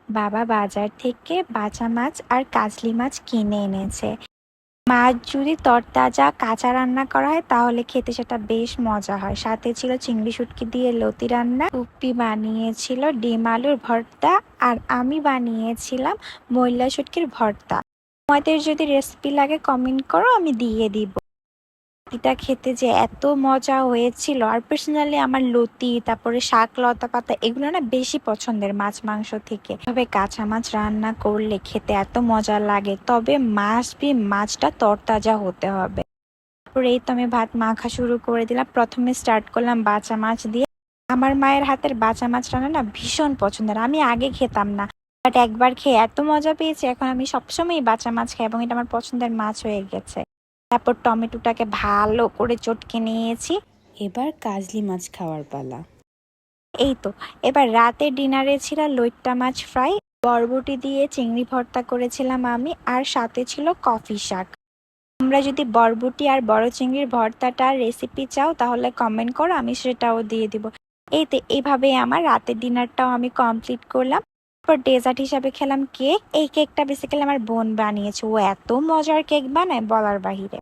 বাবা বাজার থেকে বাটা মাছ আর কাজলি মাছ কিনে এনেছে। মাছ যদি তরতাজা কাঁচা রান্না করা হয় তাহলে খেতে সেটা বেশ মজা হয়। সাথে ছিল চিংড়ি শুটকি দিয়ে লতি রান্না, উপ্পি বানিয়েছিল ডিম আলুর ভর্তা, আর আমি বানিয়েছিলাম ময়লা শুটকির ভর্তা। তোমাদের যদি রেসিপি লাগে কমেন্ট করো, আমি দিয়ে দিব। এটা খেতে যে এত মজা হয়েছিল, আর পার্সোনালি আমার লতি তারপরে শাক লতা পাতা এগুলো না বেশি পছন্দের মাছ মাংস থেকে। তবে কাঁচা মাছ রান্না করলে খেতে এত মজা লাগে, তবে মাছটা তরতাজা হতে হবে। তারপরে এই তো আমি ভাত মাখা শুরু করে দিলাম। প্রথমে স্টার্ট করলাম বাচা মাছ দিয়ে। আমার মায়ের হাতের বাচা মাছ রান্না না ভীষণ পছন্দের। আমি আগে খেতাম না, বাট একবার খেয়ে এত মজা পেয়েছি, এখন আমি সবসময় বাচা মাছ খাই এবং এটা আমার পছন্দের মাছ হয়ে গেছে। তারপর টমেটোটাকে ভালো করে চটকে নিয়েছি। এবার কাজলি মাছ খাওয়ার পালা। এই তো এবার রাতের ডিনারে ছিল লইট্টা মাছ ফ্রাই, বরবটি দিয়ে চিংড়ি ভর্তা করেছিলাম আমি, আর সাথে ছিল কফি শাক। তোমরা যদি বরবটি আর বড় চিংড়ির ভর্তাটার রেসিপি চাও তাহলে কমেন্ট করো, আমি সেটাও দিয়ে দিব। এইভাবে আমার রাতের ডিনারটাও আমি কমপ্লিট করলাম। তারপর ডেজার্ট হিসাবে খেলাম কেক। এই কেকটা বেসিক্যালি আমার বোন বানিয়েছে, ও এত মজার কেক বানায় বলার বাহিরে।